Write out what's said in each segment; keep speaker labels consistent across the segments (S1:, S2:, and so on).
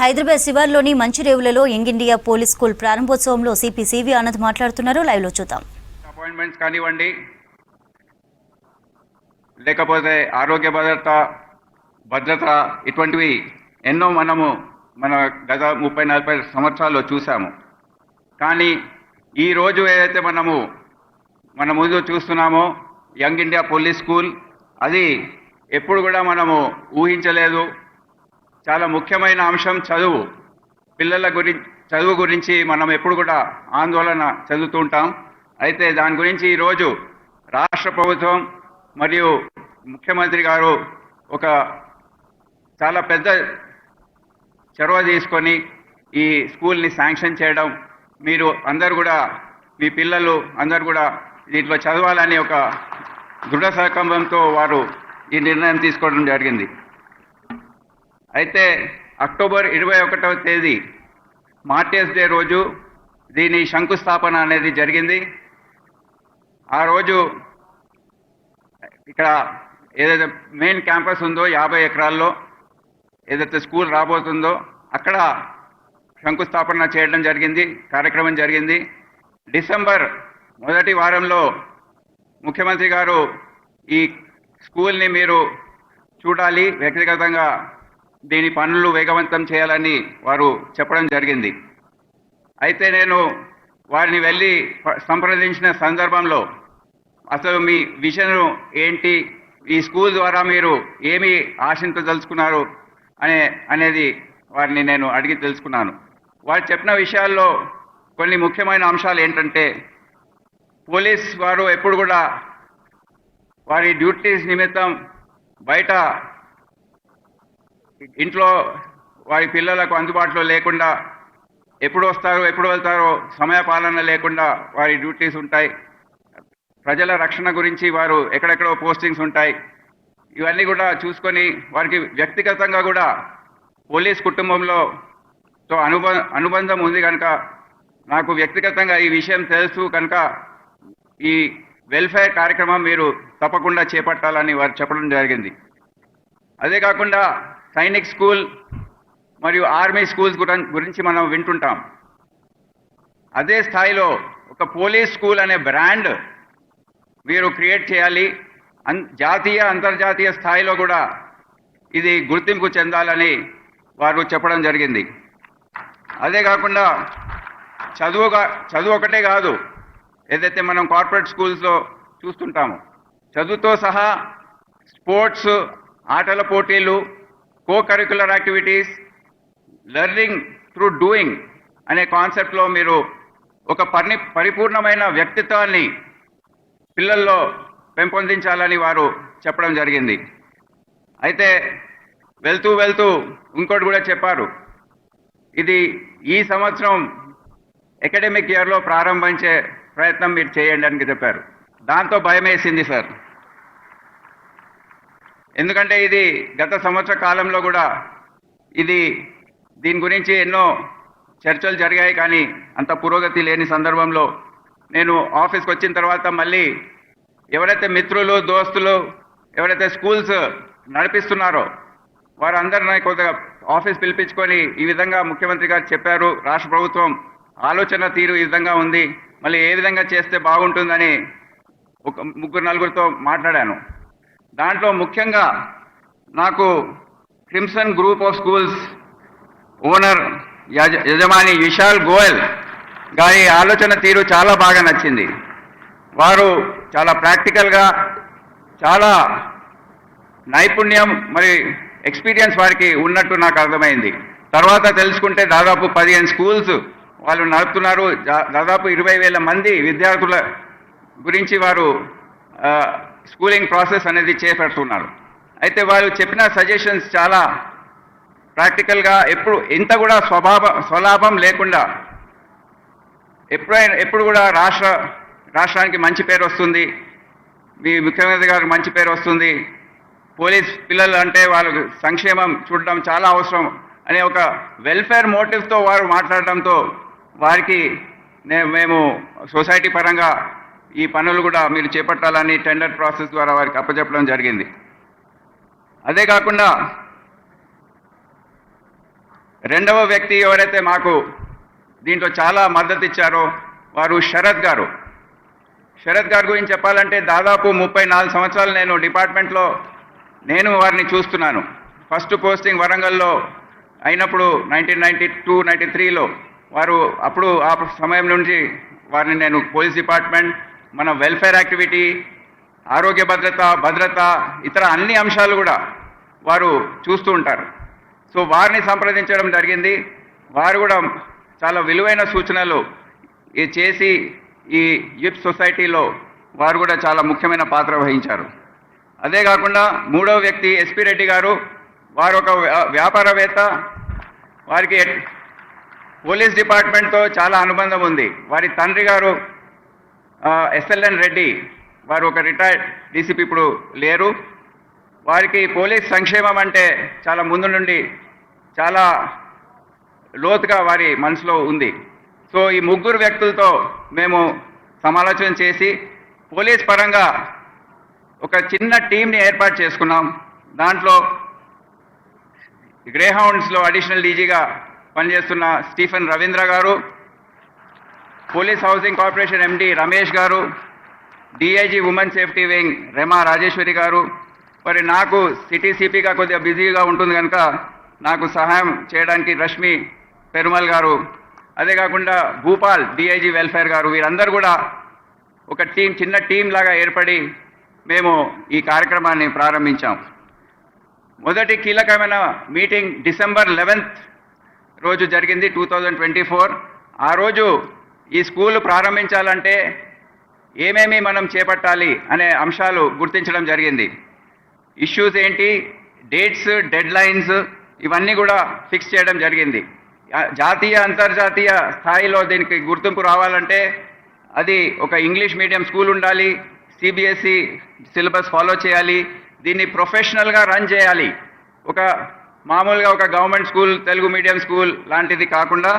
S1: హైదరాబాద్ శివార్లోని మంచిరేవులలో young India police school ప్రారంభోత్సవంలో సిపి సివి ఆనంద్ మాట్లాడుతున్నారు. లైవ్ లో చూద్దాం.
S2: అపాయింట్మెంట్స్ కానివ్వండి, లేకపోతే ఆరోగ్య భద్రత ఇటువంటివి ఎన్నో మన గత 30-40 సంవత్సరాల్లో చూసాము. కానీ ఈరోజు ఏదైతే మన ముందు చూస్తున్నామో యంగ్ ఇండియా పోలీస్ స్కూల్, అది ఎప్పుడు కూడా మనము ఊహించలేదు. చాలా ముఖ్యమైన అంశం చదువు. పిల్లల చదువు గురించి మనం ఎప్పుడు కూడా ఆందోళన చెందుతుంటాం. అయితే దాని గురించి ఈరోజు రాష్ట్ర ప్రభుత్వం మరియు ముఖ్యమంత్రి గారు ఒక చాలా పెద్ద చొరవ తీసుకొని ఈ స్కూల్ని శాంక్షన్ చేయడం, మీరు అందరు కూడా మీ పిల్లలు అందరు కూడా దీంట్లో చదవాలని ఒక దృఢ సంకల్పంతో వారు ఈ నిర్ణయం తీసుకోవడం జరిగింది. అయితే అక్టోబర్ 21వ తేదీ మార్టియర్స్ డే రోజు దీని శంకుస్థాపన అనేది జరిగింది. ఆ రోజు ఇక్కడ ఏదైతే మెయిన్ క్యాంపస్ ఉందో 50 ఎకరాల్లో ఏదైతే స్కూల్ రాబోతుందో అక్కడ శంకుస్థాపన చేయడం జరిగింది, కార్యక్రమం జరిగింది. డిసెంబర్ మొదటి వారంలో ముఖ్యమంత్రి గారు ఈ స్కూల్ని మీరు చూడాలి, వ్యక్తిగతంగా దీని పనులు వేగవంతం చేయాలని వారు చెప్పడం జరిగింది. అయితే నేను వారిని వెళ్ళి సంప్రదించిన సందర్భంలో అసలు మీ విజన్ ఏంటి, ఈ స్కూల్ ద్వారా మీరు ఏమి ఆశించదలుచుకున్నారు అనేది వారిని నేను అడిగి తెలుసుకున్నాను. వారు చెప్పిన విషయాల్లో కొన్ని ముఖ్యమైన అంశాలు ఏంటంటే, పోలీస్ వారు ఎప్పుడు కూడా వారి డ్యూటీస్ నిమిత్తం బయట ఇంట్లో వారి పిల్లలకు అందుబాటులో లేకుండా, ఎప్పుడు వస్తారో ఎప్పుడు వెళ్తారో సమయపాలన లేకుండా వారి డ్యూటీస్ ఉంటాయి. ప్రజల రక్షణ గురించి వారు ఎక్కడెక్కడో పోస్టింగ్స్ ఉంటాయి. ఇవన్నీ కూడా చూసుకొని వారికి వ్యక్తిగతంగా కూడా పోలీస్ కుటుంబంలో అనుబంధం ఉంది కనుక, నాకు వ్యక్తిగతంగా ఈ విషయం తెలుసు కనుక ఈ వెల్ఫేర్ కార్యక్రమం మీరు తప్పకుండా చేపట్టాలని వారు చెప్పడం జరిగింది. అదే కాకుండా సైనిక్ స్కూల్ మరియు ఆర్మీ స్కూల్స్ గురించి మనం వింటుంటాం. అదే స్థాయిలో ఒక పోలీస్ స్కూల్ అనే బ్రాండ్ మీరు క్రియేట్ చేయాలి. జాతీయ అంతర్జాతీయ స్థాయిలో కూడా ఇది గుర్తింపు చెందాలని వారు చెప్పడం జరిగింది. అదే కాకుండా చదువు ఒకటే కాదు, ఏదైతే మనం కార్పొరేట్ స్కూల్స్లో చూస్తుంటామో చదువుతో సహా స్పోర్ట్స్, ఆటల పోటీలు, co curricular activities, learning through doing అనే కాన్సెప్ట్లో మీరు ఒక పరిపూర్ణమైన వ్యక్తిత్వాన్ని పిల్లల్లో పెంపొందించాలని వారు చెప్పడం జరిగింది. అయితే వెళ్తూ ఇంకోటి కూడా చెప్పారు, ఇది ఈ సంవత్సరం అకాడమిక్ ఇయర్లో ప్రారంభించే ప్రయత్నం మీరు చేయండి అని చెప్పారు. దాంతో భయం వేసింది సార్. ఎందుకంటే ఇది గత సంవత్సర కాలంలో కూడా దీని గురించి ఎన్నో చర్చలు జరిగాయి, కానీ అంత పురోగతి లేని సందర్భంలో నేను ఆఫీస్కి వచ్చిన తర్వాత మళ్ళీ ఎవరైతే మిత్రులు, దోస్తులు ఎవరైతే స్కూల్స్ నడిపిస్తున్నారో వారందరినీ కొద్దిగా ఆఫీస్ పిలిపించుకొని ఈ విధంగా ముఖ్యమంత్రి గారు చెప్పారు, రాష్ట్ర ప్రభుత్వం ఆలోచన తీరు ఈ విధంగా ఉంది, మళ్ళీ ఏ విధంగా చేస్తే బాగుంటుందని ఒక 3-4 మాట్లాడాను. దాంట్లో ముఖ్యంగా నాకు crimson group of schools owner యజమాని విశాల్ గోయల్ గారి ఆలోచన తీరు చాలా బాగా నచ్చింది. వారు చాలా ప్రాక్టికల్గా, చాలా నైపుణ్యం మరి ఎక్స్పీరియన్స్ వారికి ఉన్నట్టు నాకు అర్థమైంది. తర్వాత తెలుసుకుంటే దాదాపు 15 స్కూల్స్ వాళ్ళు నడుపుతున్నారు. దాదాపు 20,000 మంది విద్యార్థుల గురించి వారు స్కూలింగ్ ప్రాసెస్ అనేది చేపడుతున్నారు. అయితే వారు చెప్పిన సజెషన్స్ చాలా ప్రాక్టికల్గా, ఇంత కూడా స్వలాభం లేకుండా ఎప్పుడు కూడా రాష్ట్రానికి మంచి పేరు వస్తుంది, మీ ముఖ్యమంత్రి గారికి మంచి పేరు వస్తుంది, పోలీస్ పిల్లలు అంటే వాళ్ళకు సంక్షేమం చూడడం చాలా అవసరం అనే ఒక వెల్ఫేర్ మోటివ్తో వారు మాట్లాడడంతో వారికి మేము సొసైటీ పరంగా ఈ పనులు కూడా మీరు చేపట్టాలని టెండర్ ప్రాసెస్ ద్వారా వారికి అప్పచెప్పడం జరిగింది. అదే కాకుండా రెండవ వ్యక్తి ఎవరైతే మాకు దీంట్లో చాలా మద్దతు ఇచ్చారో వారు శరత్ గారు. శరత్ గారి గురించి చెప్పాలంటే దాదాపు 34 సంవత్సరాలు నేను డిపార్ట్మెంట్లో నేను వారిని చూస్తున్నాను. ఫస్ట్ పోస్టింగ్ వరంగల్లో అయినప్పుడు 1992-93లో వారు అప్పుడు ఆ సమయం నుంచి వారిని నేను పోలీస్ డిపార్ట్మెంట్, మన వెల్ఫేర్ యాక్టివిటీ, ఆరోగ్య భద్రత ఇతర అన్ని అంశాలు కూడా వారు చూస్తూ ఉంటారు. సో వారిని సంప్రదించడం జరిగింది. వారు కూడా చాలా విలువైన సూచనలు చేసి ఈ యూత్ సొసైటీలో వారు కూడా చాలా ముఖ్యమైన పాత్ర వహించారు. అదే కాకుండా మూడవ వ్యక్తి ఎస్పీ రెడ్డి గారు. వారు ఒక వ్యాపారవేత్త. వారికి పోలీస్ డిపార్ట్మెంట్తో చాలా అనుబంధం ఉంది. వారి తండ్రి గారు ఎస్ఎల్ఎన్ రెడ్డి, వారు ఒక రిటైర్డ్ డీసీపీ, ఇప్పుడు లేరు. వారికి పోలీస్ సంక్షేమం అంటే చాలా ముందు నుండి చాలా లోతుగా వారి మనసులో ఉంది. సో ఈ ముగ్గురు వ్యక్తులతో మేము సమాలోచన చేసి పోలీస్ పరంగా ఒక చిన్న టీంని ఏర్పాటు చేసుకున్నాం. దాంట్లో గ్రేహౌండ్స్లో అడిషనల్ డీజీగా పనిచేస్తున్న Stephen Ravindra garu, police housing corporation MD Ramesh garu, DIG women safety wing Rema Rajeshwari garu. మరి నాకు సిటీ సిపిగా కొద్దిగా బిజీగా ఉంటుంది కనుక నాకు సహాయం చేయడానికి రష్మి పెరుమల్ గారు, అదే కాకుండా భూపాల్ డిఐజీ వెల్ఫేర్ గారు, వీరందరూ కూడా ఒక చిన్న టీం లాగా ఏర్పడి మేము ఈ కార్యక్రమాన్ని ప్రారంభించాం. మొదటి కీలకమైన మీటింగ్ డిసెంబర్ 11th రోజు జరిగింది, 2024. ఆ రోజు ఈ స్కూల్ ప్రారంభించాలంటే ఏమేమి మనం చేపట్టాలి అనే అంశాలు గుర్తించడం జరిగింది. ఇష్యూస్ ఏంటి, డేట్స్, డెడ్ లైన్స్ ఇవన్నీ కూడా ఫిక్స్ చేయడం జరిగింది. జాతీయ అంతర్జాతీయ స్థాయిలో దీనికి గుర్తింపు రావాలంటే అది ఒక ఇంగ్లీష్ మీడియం స్కూల్ ఉండాలి, సిబిఎస్ఈ సిలబస్ ఫాలో చేయాలి, దీన్ని ప్రొఫెషనల్గా రన్ చేయాలి. ఒక మామూలుగా ఒక government school, Telugu medium school లాంటిది కాకుండా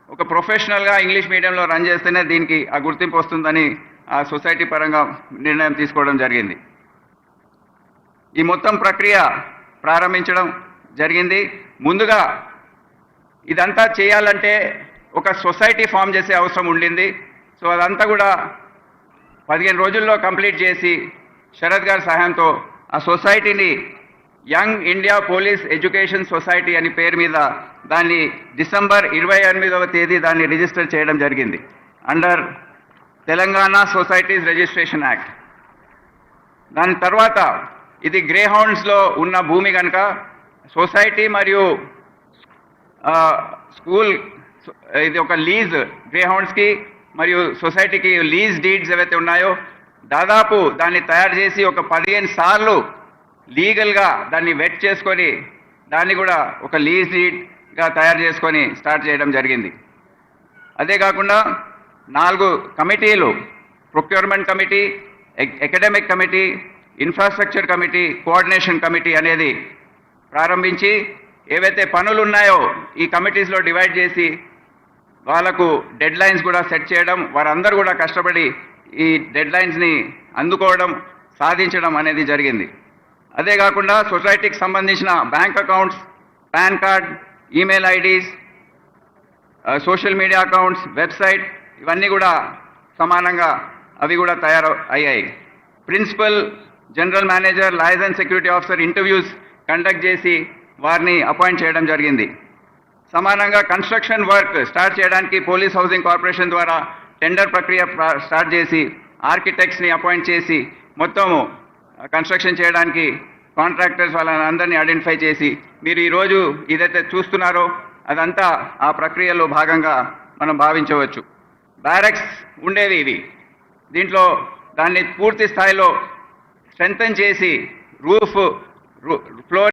S2: ఒక ప్రొఫెషనల్గా ఇంగ్లీష్ మీడియంలో రన్ చేస్తేనే దీనికి ఆ గుర్తింపు వస్తుందని ఆ సొసైటీ పరంగా నిర్ణయం తీసుకోవడం జరిగింది. ఈ మొత్తం ప్రక్రియ ప్రారంభించడం జరిగింది. ముందుగా ఇదంతా చేయాలంటే ఒక సొసైటీ ఫామ్ చేసే అవసరం ఉండింది. సో అదంతా కూడా 15 రోజుల్లో కంప్లీట్ చేసి శరత్ గారి సహాయంతో ఆ సొసైటీని young India police education society అని పేరు మీద దాన్ని డిసెంబర్ 28వ తేదీ దాన్ని రిజిస్టర్ చేయడం జరిగింది under Telangana societies registration act. దాని తర్వాత ఇది గ్రేహౌండ్స్లో ఉన్న భూమి కనుక సొసైటీ మరియు స్కూల్ ఇది ఒక లీజ్, గ్రేహౌండ్స్కి మరియు సొసైటీకి లీజ్ డీడ్స్ ఏవైతే ఉన్నాయో దాదాపు దాన్ని తయారు చేసి ఒక 15 సార్లు లీగల్గా దాన్ని వెట్ చేసుకొని దాన్ని కూడా ఒక లీజ్ డీడ్గా తయారు చేసుకొని స్టార్ట్ చేయడం జరిగింది. అదే కాకుండా 4 కమిటీలు, procurement committee, academic committee, infrastructure committee, coordination committee అనేది ప్రారంభించి ఏవైతే పనులు ఉన్నాయో ఈ కమిటీస్లో డివైడ్ చేసి వాళ్ళకు డెడ్ లైన్స్ కూడా సెట్ చేయడం, వారందరూ కూడా కష్టపడి ఈ డెడ్ లైన్స్ని అందుకోవడం, సాధించడం అనేది జరిగింది. అదే కాకుండా సొసైటీకి సంబంధించిన bank accounts, PAN card, email IDs, social media accounts, website ఇవన్నీ కూడా సమానంగా అవి కూడా తయారు అయ్యాయి. Principal, general manager, licence security officer interviews conduct చేసి వారిని అపాయింట్ చేయడం జరిగింది. సమానంగా కన్స్ట్రక్షన్ వర్క్ స్టార్ట్ చేయడానికి పోలీస్ హౌసింగ్ కార్పొరేషన్ ద్వారా టెండర్ ప్రక్రియ స్టార్ట్ చేసి ఆర్కిటెక్ట్స్ని అపాయింట్ చేసి మొత్తము కన్స్ట్రక్షన్ చేయడానికి కాంట్రాక్టర్స్ వాళ్ళని అందరినీ ఐడెంటిఫై చేసి మీరు ఈరోజు ఏదైతే చూస్తున్నారో అదంతా ఆ ప్రక్రియలో భాగంగా మనం భావించవచ్చు. బ్యారక్స్ ఉండేది ఇది, దీంట్లో దాన్ని పూర్తి స్థాయిలో స్ట్రెంథన్ చేసి రూఫ్, ఫ్లోర్